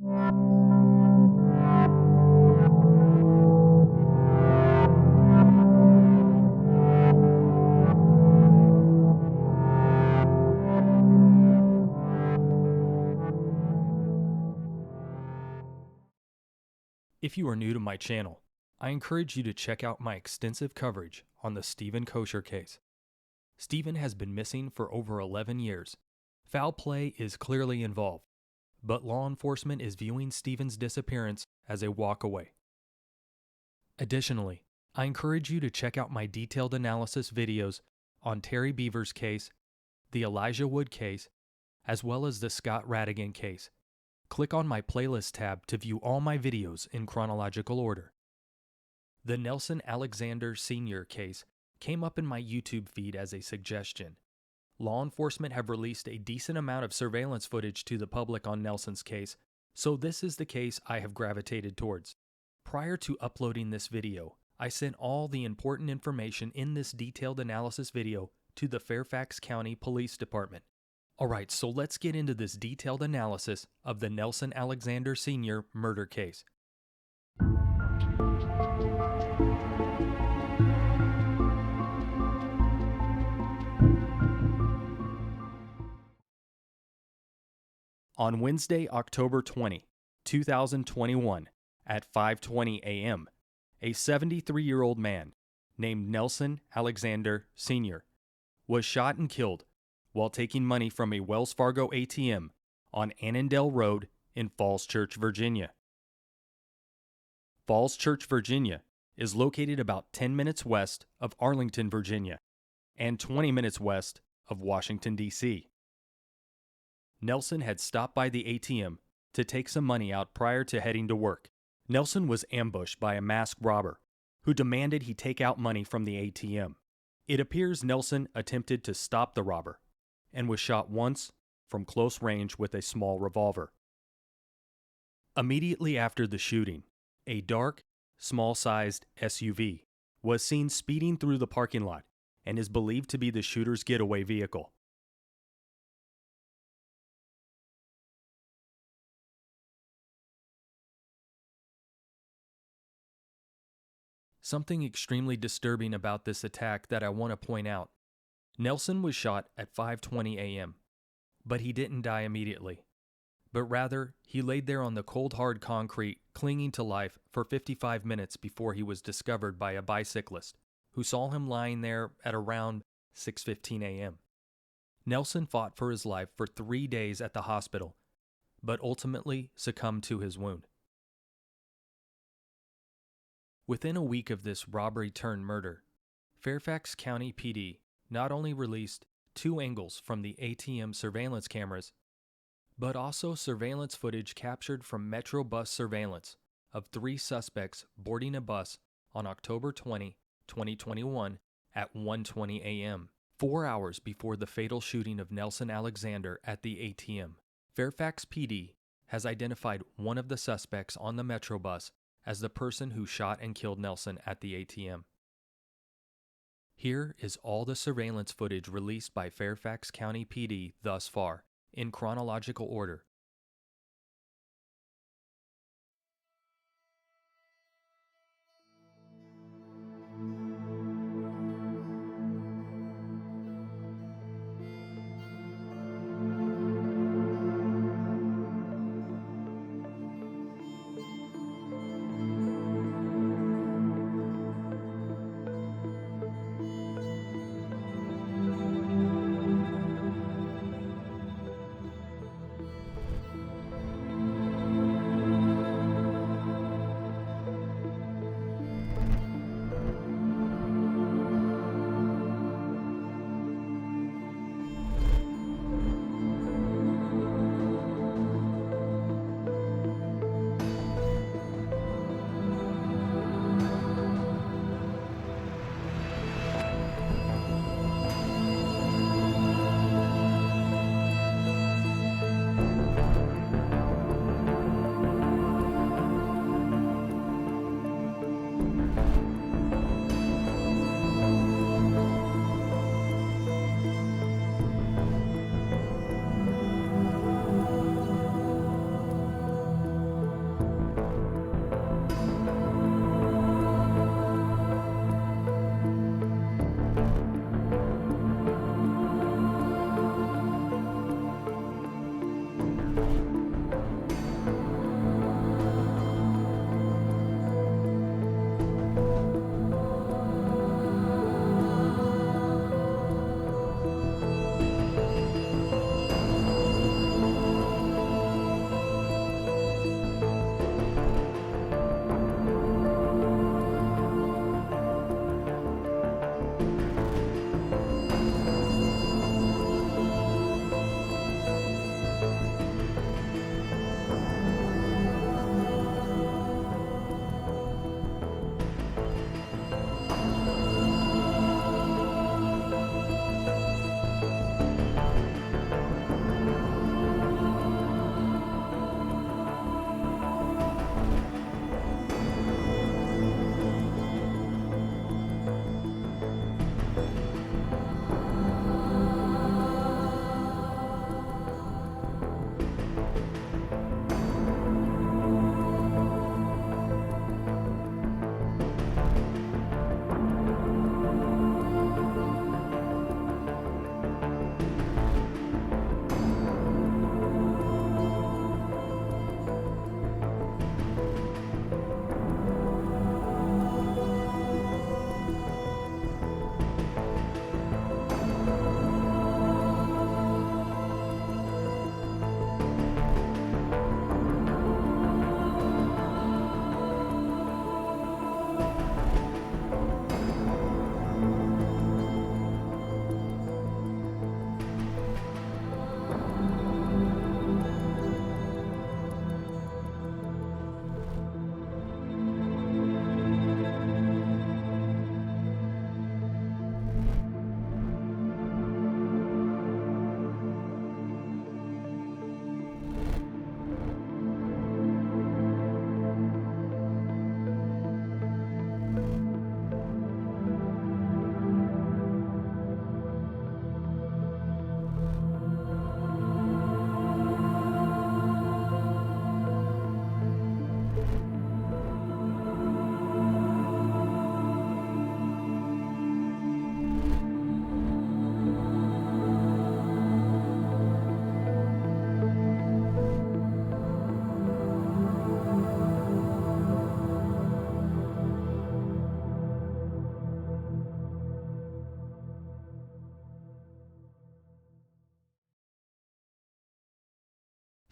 If you are new to my channel, I encourage you to check out my extensive coverage on the Stephen Kosher case. Stephen has been missing for over 11 years. Foul play is clearly involved, but law enforcement is viewing Stephen's disappearance as a walk-away. Additionally, I encourage you to check out my detailed analysis videos on Terry Beaver's case, the Elijah Wood case, as well as the Scott Radigan case. Click on my playlist tab to view all my videos in chronological order. The Nelson Alexander Sr. case came up in my YouTube feed as a suggestion. Law enforcement have released a decent amount of surveillance footage to the public on Nelson's case, so this is the case I have gravitated towards. Prior to uploading this video, I sent all the important information in this detailed analysis video to the Fairfax County Police Department. Alright, so let's get into this detailed analysis of the Nelson Alexander Sr. murder case. On Wednesday, October 20, 2021, at 5:20 a.m., a 73-year-old man named Nelson Alexander Sr. was shot and killed while taking money from a Wells Fargo ATM on Annandale Road in Falls Church, Virginia. Falls Church, Virginia is located about 10 minutes west of Arlington, Virginia, and 20 minutes west of Washington, D.C. Nelson had stopped by the ATM to take some money out prior to heading to work. Nelson was ambushed by a masked robber who demanded he take out money from the ATM. It appears Nelson attempted to stop the robber and was shot once from close range with a small revolver. Immediately after the shooting, a dark, small-sized SUV was seen speeding through the parking lot and is believed to be the shooter's getaway vehicle. Something extremely disturbing about this attack that I want to point out. Nelson was shot at 5:20 a.m., but he didn't die immediately. But rather, he laid there on the cold hard concrete, clinging to life for 55 minutes before he was discovered by a bicyclist, who saw him lying there at around 6:15 a.m. Nelson fought for his life for 3 days at the hospital, but ultimately succumbed to his wound. Within a week of this robbery-turned-murder, Fairfax County PD not only released 2 angles from the ATM surveillance cameras, but also surveillance footage captured from Metro bus surveillance of 3 suspects boarding a bus on October 20, 2021 at 1:20 a.m., 4 hours before the fatal shooting of Nelson Alexander at the ATM. Fairfax PD has identified one of the suspects on the Metro bus as the person who shot and killed Nelson at the ATM. Here is all the surveillance footage released by Fairfax County PD thus far, in chronological order.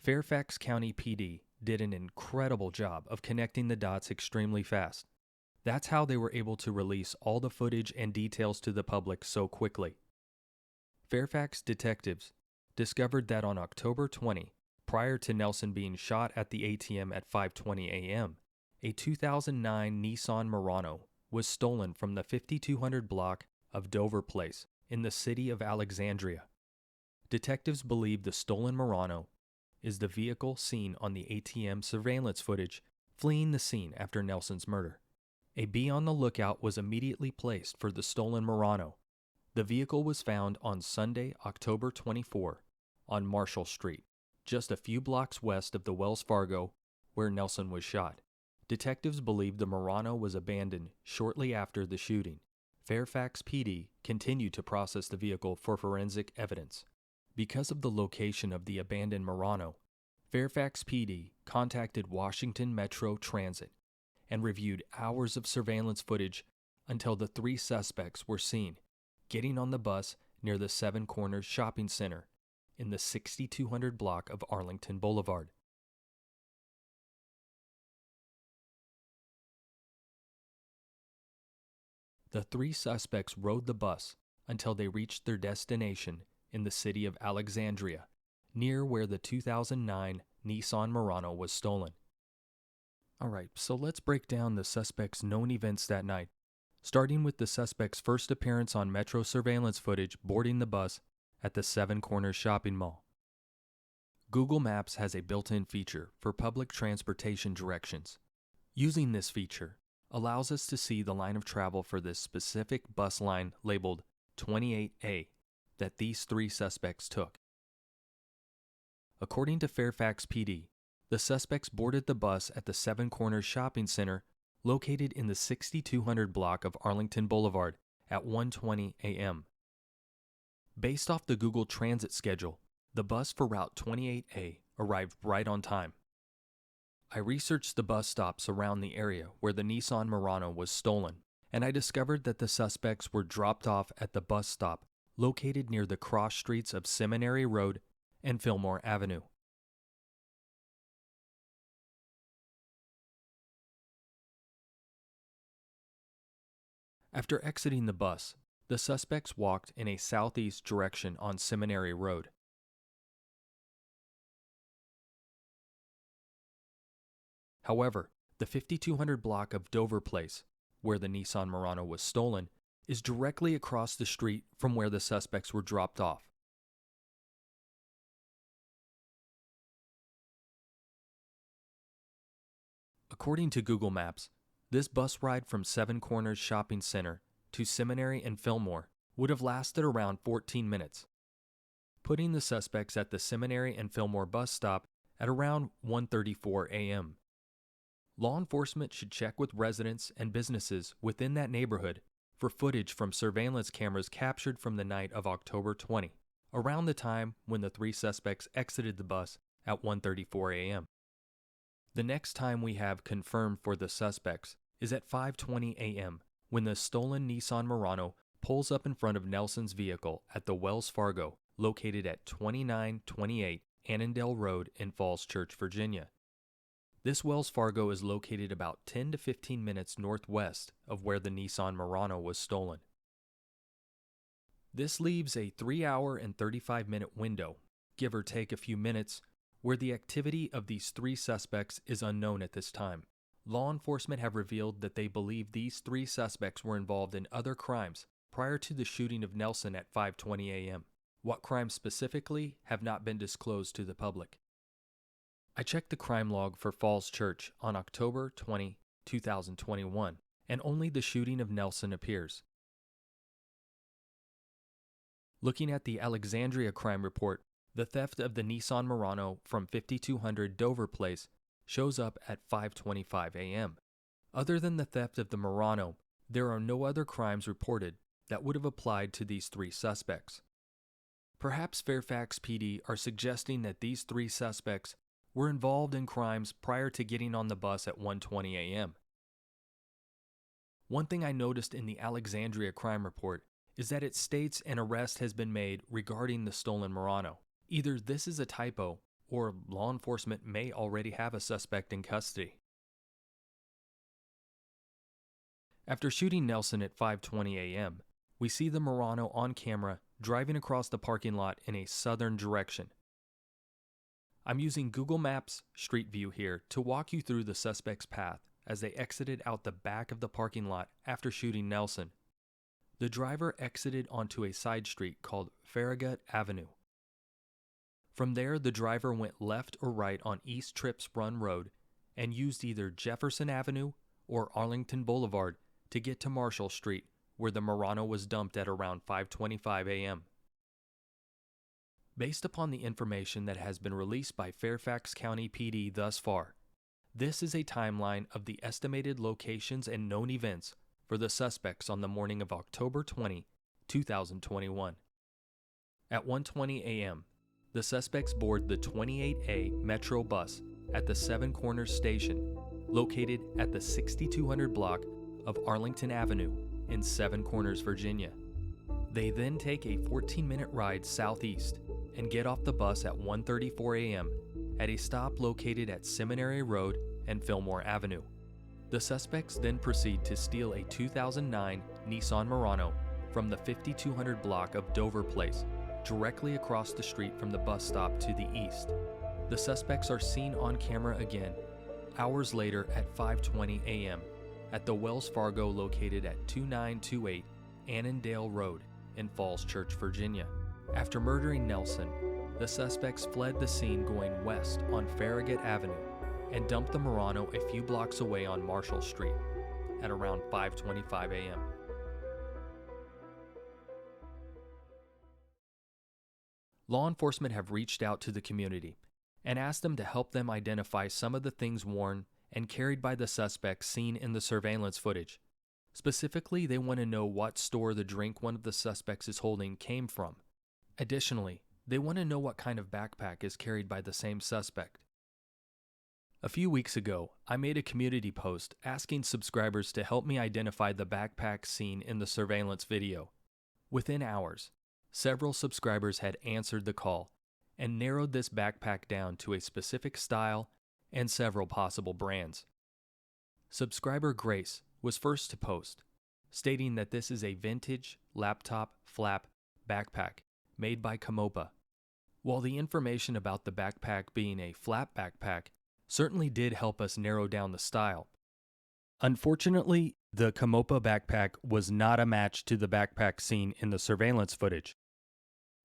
Fairfax County PD did an incredible job of connecting the dots extremely fast. That's how they were able to release all the footage and details to the public so quickly. Fairfax detectives discovered that on October 20, prior to Nelson being shot at the ATM at 5:20 a.m., a 2009 Nissan Murano was stolen from the 5200 block of Dover Place in the city of Alexandria. Detectives believe the stolen Murano is the vehicle seen on the ATM surveillance footage fleeing the scene after Nelson's murder. A be on the lookout was immediately placed for the stolen Murano. The vehicle was found on Sunday, October 24, on Marshall Street, just a few blocks west of the Wells Fargo where Nelson was shot. Detectives believe the Murano was abandoned shortly after the shooting. Fairfax PD continued to process the vehicle for forensic evidence. Because of the location of the abandoned Murano, Fairfax PD contacted Washington Metro Transit and reviewed hours of surveillance footage until the three suspects were seen getting on the bus near the Seven Corners Shopping Center in the 6200 block of Arlington Boulevard. The three suspects rode the bus until they reached their destination in the city of Alexandria, near where the 2009 Nissan Murano was stolen. Alright, so let's break down the suspects' known events that night, starting with the suspect's first appearance on Metro surveillance footage boarding the bus at the Seven Corners Shopping Mall. Google Maps has a built-in feature for public transportation directions. Using this feature allows us to see the line of travel for this specific bus line labeled 28A that these three suspects took. According to Fairfax PD, the suspects boarded the bus at the Seven Corners Shopping Center located in the 6200 block of Arlington Boulevard at 1:20 a.m. Based off the Google Transit schedule, the bus for Route 28A arrived right on time. I researched the bus stops around the area where the Nissan Murano was stolen, and I discovered that the suspects were dropped off at the bus stop located near the cross streets of Seminary Road and Fillmore Avenue. After exiting the bus, the suspects walked in a southeast direction on Seminary Road. However, the 5200 block of Dover Place, where the Nissan Murano was stolen, is directly across the street from where the suspects were dropped off. According to Google Maps, this bus ride from Seven Corners Shopping Center to Seminary and Fillmore would have lasted around 14 minutes, putting the suspects at the Seminary and Fillmore bus stop at around 1:34 a.m. Law enforcement should check with residents and businesses within that neighborhood for footage from surveillance cameras captured from the night of October 20, around the time when the three suspects exited the bus at 1:34 a.m. The next time we have confirmed for the suspects is at 5:20 a.m. when the stolen Nissan Murano pulls up in front of Nelson's vehicle at the Wells Fargo located at 2928 Annandale Road in Falls Church, Virginia. This Wells Fargo is located about 10 to 15 minutes northwest of where the Nissan Murano was stolen. This leaves a 3-hour and 35-minute window, give or take a few minutes, where the activity of these three suspects is unknown at this time. Law enforcement have revealed that they believe these three suspects were involved in other crimes prior to the shooting of Nelson at 5:20 a.m. What crimes specifically have not been disclosed to the public. I checked the crime log for Falls Church on October 20, 2021, and only the shooting of Nelson appears. Looking at the Alexandria crime report, the theft of the Nissan Murano from 5200 Dover Place shows up at 5:25 a.m. Other than the theft of the Murano, there are no other crimes reported that would have applied to these three suspects. Perhaps Fairfax PD are suggesting that these three suspects were involved in crimes prior to getting on the bus at 1:20 a.m. One thing I noticed in the Alexandria crime report is that it states an arrest has been made regarding the stolen Murano. Either this is a typo or law enforcement may already have a suspect in custody. After shooting Nelson at 5:20 a.m., we see the Murano on camera driving across the parking lot in a southern direction. I'm using Google Maps Street View here to walk you through the suspect's path as they exited out the back of the parking lot after shooting Nelson. The driver exited onto a side street called Farragut Avenue. From there, the driver went left or right on East Trips Run Road and used either Jefferson Avenue or Arlington Boulevard to get to Marshall Street, where the Murano was dumped at around 5:25 a.m. Based upon the information that has been released by Fairfax County PD thus far, this is a timeline of the estimated locations and known events for the suspects on the morning of October 20, 2021. At 1:20 a.m., the suspects board the 28A Metro bus at the Seven Corners station, located at the 6200 block of Arlington Avenue in Seven Corners, Virginia. They then take a 14-minute ride southeast and get off the bus at 1:34 a.m. at a stop located at Seminary Road and Fillmore Avenue. The suspects then proceed to steal a 2009 Nissan Murano from the 5200 block of Dover Place, directly across the street from the bus stop to the east. The suspects are seen on camera again, hours later at 5:20 a.m. at the Wells Fargo located at 2928 Annandale Road in Falls Church, Virginia. After murdering Nelson, the suspects fled the scene going west on Farragut Avenue and dumped the Murano a few blocks away on Marshall Street at around 5:25 a.m. Law enforcement have reached out to the community and asked them to help them identify some of the things worn and carried by the suspects seen in the surveillance footage. Specifically, they want to know what store the drink one of the suspects is holding came from. Additionally, they want to know what kind of backpack is carried by the same suspect. A few weeks ago, I made a community post asking subscribers to help me identify the backpack seen in the surveillance video. Within hours, several subscribers had answered the call and narrowed this backpack down to a specific style and several possible brands. Subscriber Grace was first to post, stating that this is a vintage laptop flap backpack made by Camopa. While the information about the backpack being a flap backpack certainly did help us narrow down the style, unfortunately, the Camopa backpack was not a match to the backpack seen in the surveillance footage.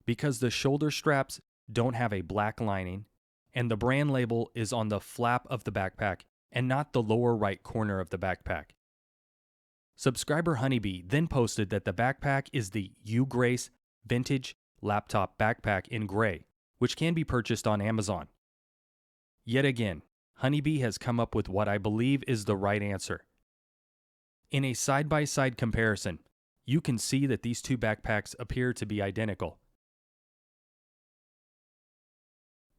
Because the shoulder straps don't have a black lining, and the brand label is on the flap of the backpack and not the lower right corner of the backpack. Subscriber Honeybee then posted that the backpack is the U Grace Vintage Laptop Backpack in gray, which can be purchased on Amazon. Yet again, Honeybee has come up with what I believe is the right answer. In a side-by-side comparison, you can see that these two backpacks appear to be identical.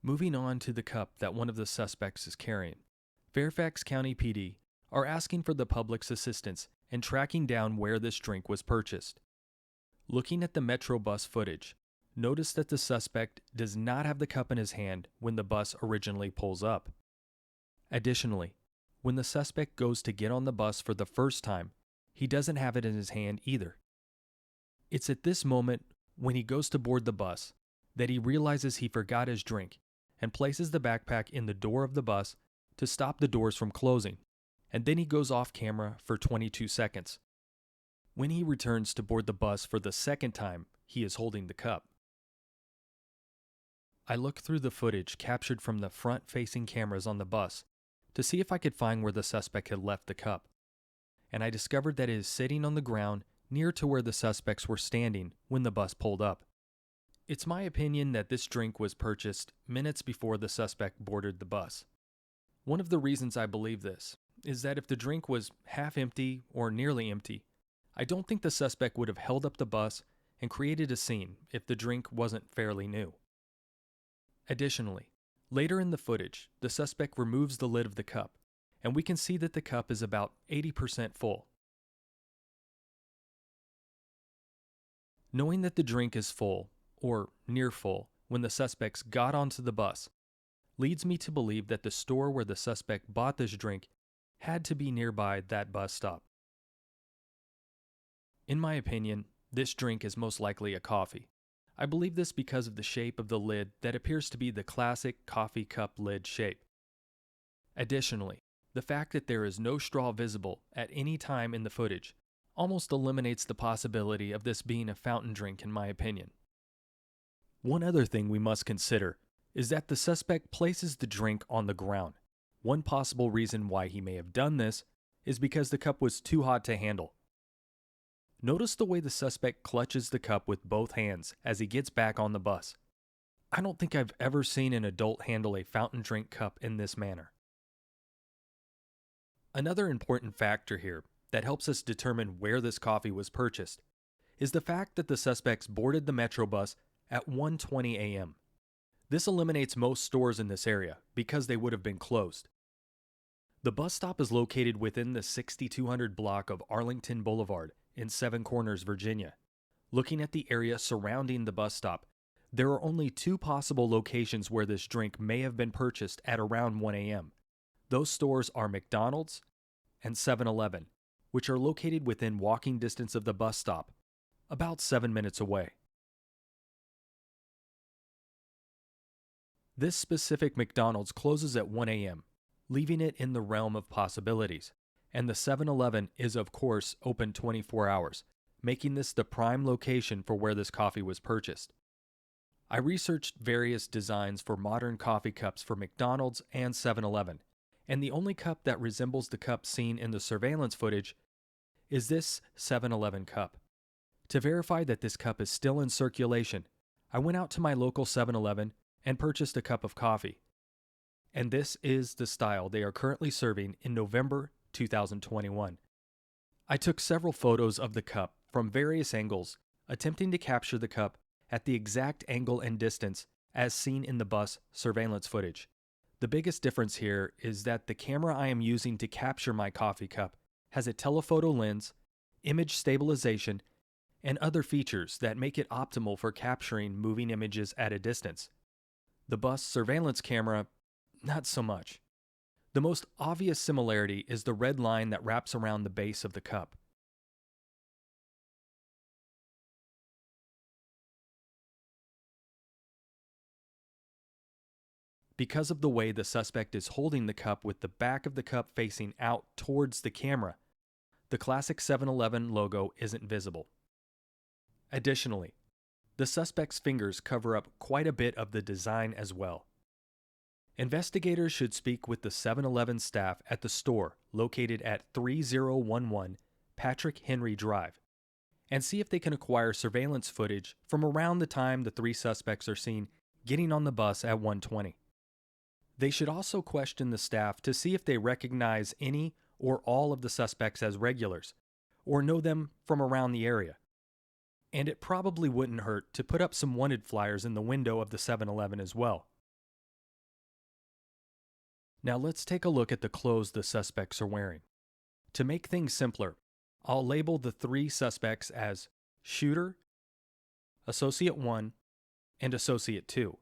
Moving on to the cup that one of the suspects is carrying, Fairfax County PD are asking for the public's assistance in tracking down where this drink was purchased. Looking at the Metro bus footage, notice that the suspect does not have the cup in his hand when the bus originally pulls up. Additionally, when the suspect goes to get on the bus for the first time, he doesn't have it in his hand either. It's at this moment, when he goes to board the bus, that he realizes he forgot his drink and places the backpack in the door of the bus to stop the doors from closing, and then he goes off camera for 22 seconds. When he returns to board the bus for the second time, he is holding the cup. I looked through the footage captured from the front-facing cameras on the bus to see if I could find where the suspect had left the cup, and I discovered that it is sitting on the ground near to where the suspects were standing when the bus pulled up. It's my opinion that this drink was purchased minutes before the suspect boarded the bus. One of the reasons I believe this is that if the drink was half empty or nearly empty, I don't think the suspect would have held up the bus and created a scene if the drink wasn't fairly new. Additionally, later in the footage, the suspect removes the lid of the cup, and we can see that the cup is about 80% full. Knowing that the drink is full, or near full, when the suspects got onto the bus, leads me to believe that the store where the suspect bought this drink had to be nearby that bus stop. In my opinion, this drink is most likely a coffee. I believe this because of the shape of the lid that appears to be the classic coffee cup lid shape. Additionally, the fact that there is no straw visible at any time in the footage almost eliminates the possibility of this being a fountain drink in my opinion. One other thing we must consider is that the suspect places the drink on the ground. One possible reason why he may have done this is because the cup was too hot to handle. Notice the way the suspect clutches the cup with both hands as he gets back on the bus. I don't think I've ever seen an adult handle a fountain drink cup in this manner. Another important factor here that helps us determine where this coffee was purchased is the fact that the suspects boarded the Metro bus at 1:20 a.m. This eliminates most stores in this area because they would have been closed. The bus stop is located within the 6200 block of Arlington Boulevard in Seven Corners, Virginia. Looking at the area surrounding the bus stop, there are only two possible locations where this drink may have been purchased at around 1 a.m. Those stores are McDonald's and 7-Eleven, which are located within walking distance of the bus stop, about 7 minutes away. This specific McDonald's closes at 1 a.m., leaving it in the realm of possibilities, and the 7-Eleven is of course open 24 hours, making this the prime location for where this coffee was purchased. I researched various designs for modern coffee cups for McDonald's and 7-Eleven, and the only cup that resembles the cup seen in the surveillance footage is this 7-Eleven cup. To verify that this cup is still in circulation, I went out to my local 7-Eleven and purchased a cup of coffee. And this is the style they are currently serving in November 2021. I took several photos of the cup from various angles, attempting to capture the cup at the exact angle and distance as seen in the bus surveillance footage. The biggest difference here is that the camera I am using to capture my coffee cup has a telephoto lens, image stabilization, and other features that make it optimal for capturing moving images at a distance. The bus surveillance camera, not so much. The most obvious similarity is the red line that wraps around the base of the cup. Because of the way the suspect is holding the cup with the back of the cup facing out towards the camera, the classic 7-Eleven logo isn't visible. Additionally, the suspect's fingers cover up quite a bit of the design as well. Investigators should speak with the 7-Eleven staff at the store located at 3011 Patrick Henry Drive and see if they can acquire surveillance footage from around the time the three suspects are seen getting on the bus at 1:20. They should also question the staff to see if they recognize any or all of the suspects as regulars or know them from around the area. And it probably wouldn't hurt to put up some wanted flyers in the window of the 7-Eleven as well. Now let's take a look at the clothes the suspects are wearing. To make things simpler, I'll label the three suspects as Shooter, Associate 1, and Associate 2.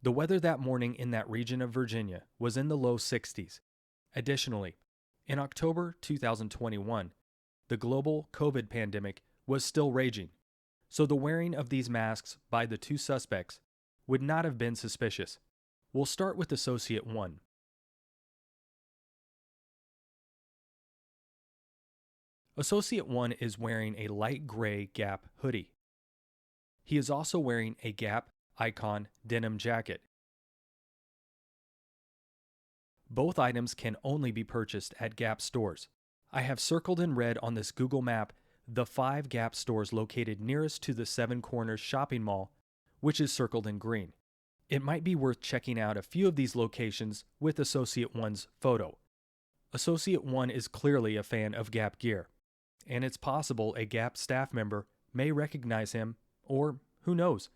The weather that morning in that region of Virginia was in the low 60s. Additionally, in October 2021, the global COVID pandemic was still raging, so the wearing of these masks by the two suspects would not have been suspicious. We'll start with Associate 1. Associate 1 is wearing a light gray Gap hoodie. He is also wearing a Gap Icon denim jacket. Both items can only be purchased at Gap stores. I have circled in red on this Google map the 5 Gap stores located nearest to the Seven Corners shopping mall, which is circled in green. It might be worth checking out a few of these locations with Associate 1's photo. Associate 1 is clearly a fan of Gap gear, and it's possible a Gap staff member may recognize him, or who knows,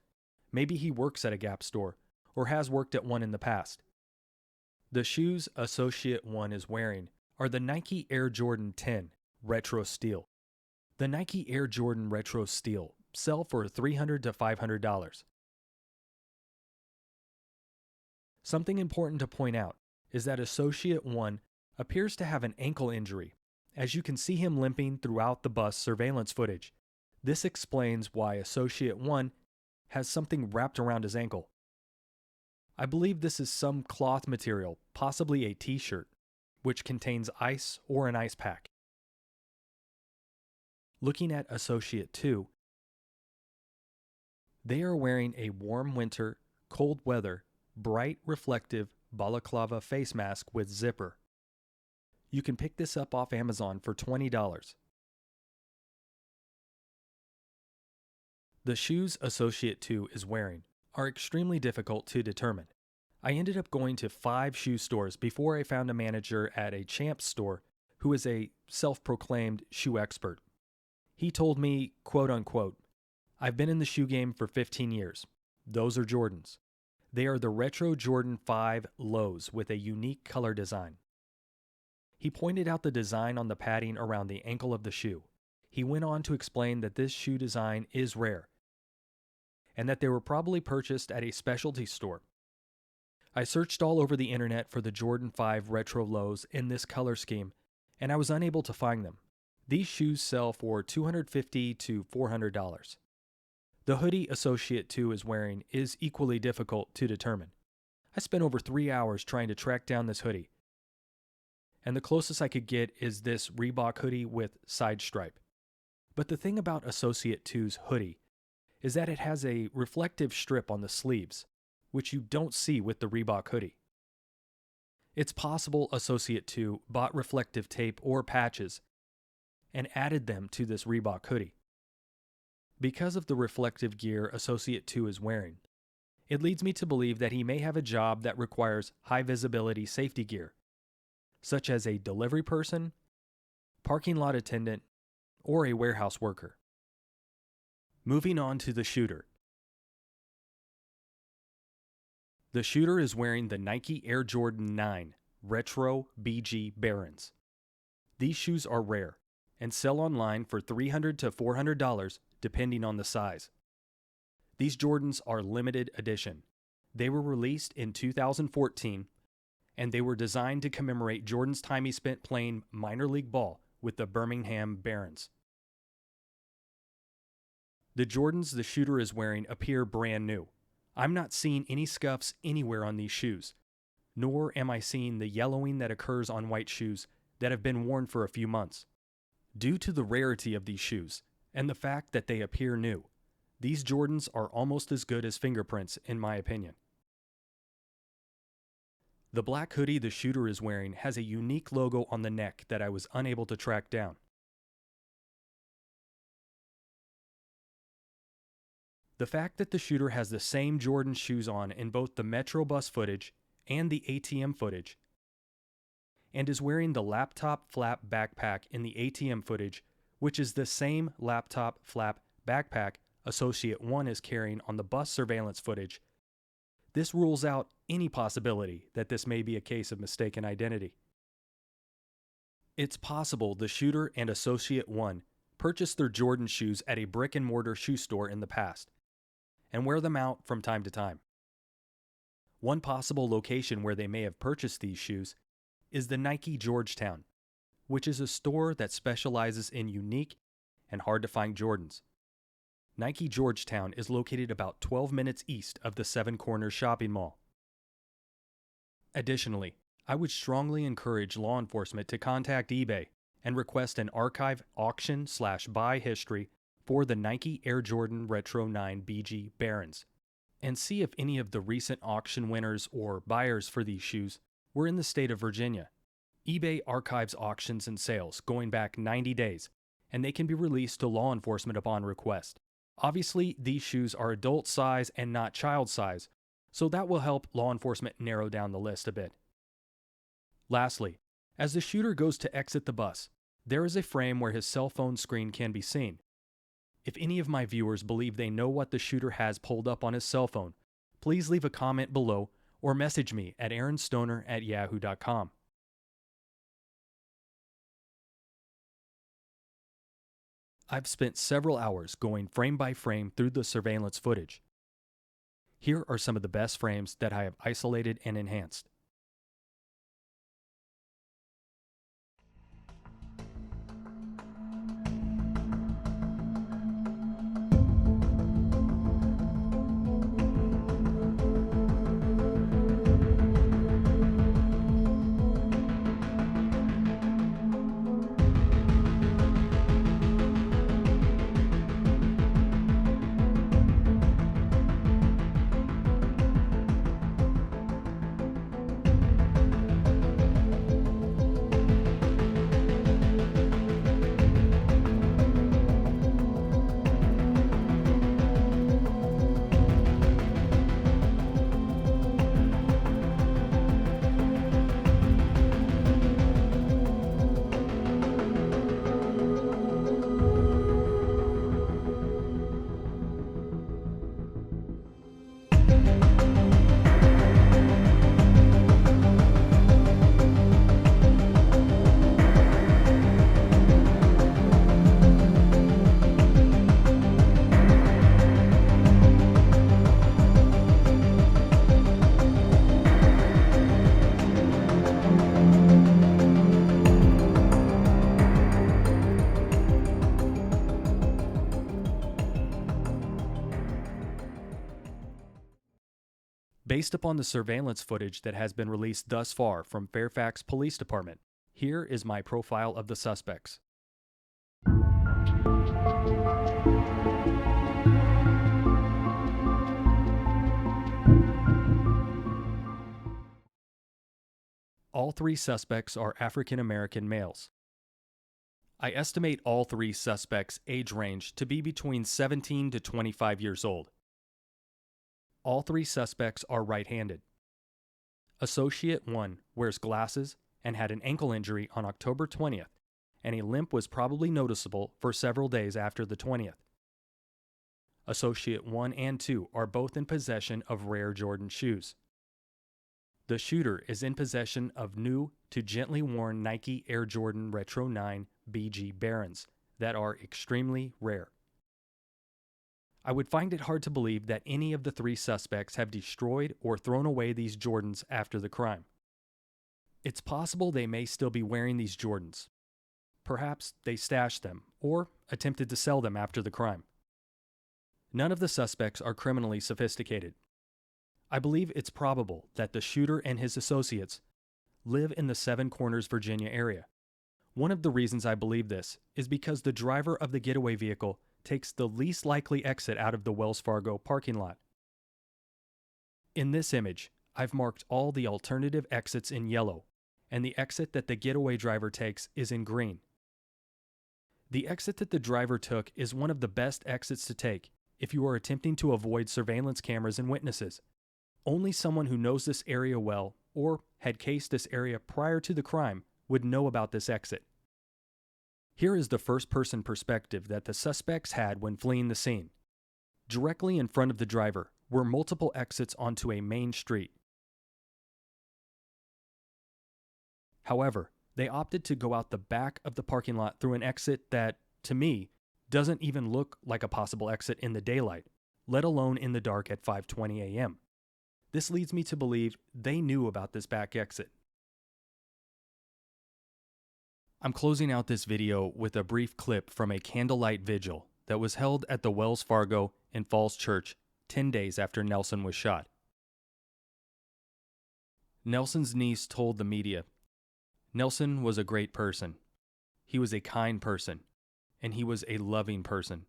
maybe he works at a Gap store or has worked at one in the past. The shoes Associate 1 is wearing are the Nike Air Jordan 10 Retro Steel. The Nike Air Jordan Retro Steel sell for $300 to $500. Something important to point out is that Associate 1 appears to have an ankle injury, as you can see him limping throughout the bus surveillance footage. This explains why Associate 1 has something wrapped around his ankle. I believe this is some cloth material, possibly a t-shirt, which contains ice or an ice pack. Looking at Associate 2, they are wearing a warm winter, cold weather, bright reflective balaclava face mask with zipper. You can pick this up off Amazon for $20. The shoes Associate 2 is wearing are extremely difficult to determine. I ended up going to 5 shoe stores before I found a manager at a Champs store who is a self-proclaimed shoe expert. He told me, quote unquote, "I've been in the shoe game for 15 years. Those are Jordans. They are the retro Jordan 5 lows with a unique color design." He pointed out the design on the padding around the ankle of the shoe. He went on to explain that this shoe design is rare, and that they were probably purchased at a specialty store. I searched all over the internet for the Jordan 5 retro lows in this color scheme, and I was unable to find them. These shoes sell for $250 to $400. The hoodie Associate 2 is wearing is equally difficult to determine. I spent over 3 hours trying to track down this hoodie, and the closest I could get is this Reebok hoodie with side stripe. But the thing about Associate 2's hoodie is that it has a reflective strip on the sleeves, which you don't see with the Reebok hoodie. It's possible Associate 2 bought reflective tape or patches and added them to this Reebok hoodie. Because of the reflective gear Associate 2 is wearing, it leads me to believe that he may have a job that requires high visibility safety gear, such as a delivery person, parking lot attendant, or a warehouse worker. Moving on to the shooter. The shooter is wearing the Nike Air Jordan 9 Retro BG Barons. These shoes are rare and sell online for $300 to $400 depending on the size. These Jordans are limited edition. They were released in 2014, and they were designed to commemorate Jordan's time he spent playing minor league ball with the Birmingham Barons. The Jordans the shooter is wearing appear brand new. I'm not seeing any scuffs anywhere on these shoes, nor am I seeing the yellowing that occurs on white shoes that have been worn for a few months. Due to the rarity of these shoes and the fact that they appear new, these Jordans are almost as good as fingerprints in my opinion. The black hoodie the shooter is wearing has a unique logo on the neck that I was unable to track down. The fact that the shooter has the same Jordan shoes on in both the Metro bus footage and the ATM footage, and is wearing the laptop flap backpack in the ATM footage, which is the same laptop flap backpack Associate 1 is carrying on the bus surveillance footage, this rules out any possibility that this may be a case of mistaken identity. It's possible the shooter and Associate 1 purchased their Jordan shoes at a brick-and-mortar shoe store in the past, and wear them out from time to time. One possible location where they may have purchased these shoes is the Nike Georgetown, which is a store that specializes in unique and hard-to-find Jordans. Nike Georgetown is located about 12 minutes east of the Seven Corners shopping mall. Additionally, I would strongly encourage law enforcement to contact eBay and request an archive auction/buy history for the Nike Air Jordan Retro 9 BG Barons, and see if any of the recent auction winners or buyers for these shoes were in the state of Virginia. eBay archives auctions and sales going back 90 days, and they can be released to law enforcement upon request. Obviously, these shoes are adult size and not child size, so that will help law enforcement narrow down the list a bit. Lastly, as the shooter goes to exit the bus, there is a frame where his cell phone screen can be seen. If any of my viewers believe they know what the shooter has pulled up on his cell phone, please leave a comment below or message me at arrinstoner@yahoo.com. I've spent several hours going frame by frame through the surveillance footage. Here are some of the best frames that I have isolated and enhanced. Based upon the surveillance footage that has been released thus far from Fairfax Police Department, here is my profile of the suspects. All three suspects are African American males. I estimate all three suspects' age range to be between 17 to 25 years old. All three suspects are right-handed. Associate 1 wears glasses and had an ankle injury on October 20th, and a limp was probably noticeable for several days after the 20th. Associate 1 and 2 are both in possession of rare Jordan shoes. The shooter is in possession of new to gently worn Nike Air Jordan Retro 9 BG Barons that are extremely rare. I would find it hard to believe that any of the three suspects have destroyed or thrown away these Jordans after the crime. It's possible they may still be wearing these Jordans. Perhaps they stashed them or attempted to sell them after the crime. None of the suspects are criminally sophisticated. I believe it's probable that the shooter and his associates live in the Seven Corners, Virginia area. One of the reasons I believe this is because the driver of the getaway vehicle takes the least likely exit out of the Wells Fargo parking lot. In this image, I've marked all the alternative exits in yellow, and the exit that the getaway driver takes is in green. The exit that the driver took is one of the best exits to take if you are attempting to avoid surveillance cameras and witnesses. Only someone who knows this area well or had cased this area prior to the crime would know about this exit. Here is the first-person perspective that the suspects had when fleeing the scene. Directly in front of the driver were multiple exits onto a main street. However, they opted to go out the back of the parking lot through an exit that, to me, doesn't even look like a possible exit in the daylight, let alone in the dark at 5:20 a.m. This leads me to believe they knew about this back exit. I'm closing out this video with a brief clip from a candlelight vigil that was held at the Wells Fargo in Falls Church 10 days after Nelson was shot. Nelson's niece told the media, "Nelson was a great person. He was a kind person, and he was a loving person.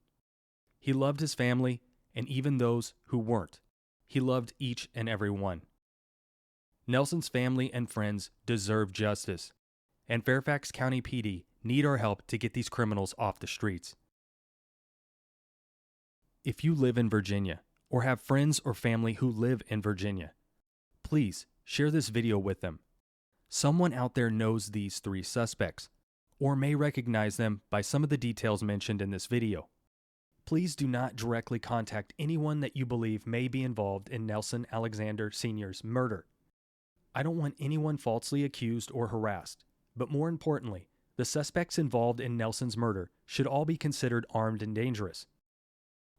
He loved his family, and even those who weren't. He loved each and every one. Nelson's family and friends deserve justice, and Fairfax County PD need our help to get these criminals off the streets." If you live in Virginia, or have friends or family who live in Virginia, please share this video with them. Someone out there knows these three suspects, or may recognize them by some of the details mentioned in this video. Please do not directly contact anyone that you believe may be involved in Nelson Alexander Sr.'s murder. I don't want anyone falsely accused or harassed, but more importantly, the suspects involved in Nelson's murder should all be considered armed and dangerous.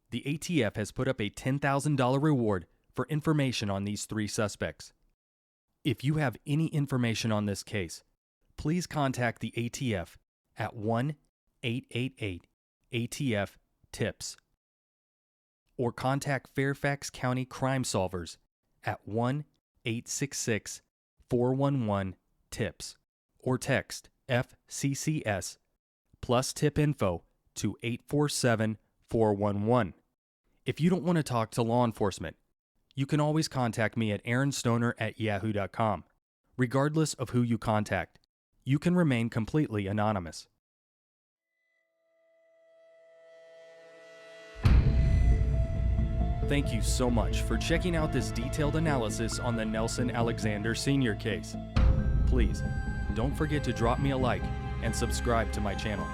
The ATF has put up a $10,000 reward for information on these 3 suspects. If you have any information on this case, please contact the ATF at 1-888-ATF-TIPS or contact Fairfax County Crime Solvers at 1-866-411-TIPS or text FCCS plus tip info to 847-411. If you don't want to talk to law enforcement, you can always contact me at arrinstoner@yahoo.com. Regardless of who you contact, you can remain completely anonymous. Thank you so much for checking out this detailed analysis on the Nelson Alexander Sr. case. Please, don't forget to drop me a like and subscribe to my channel.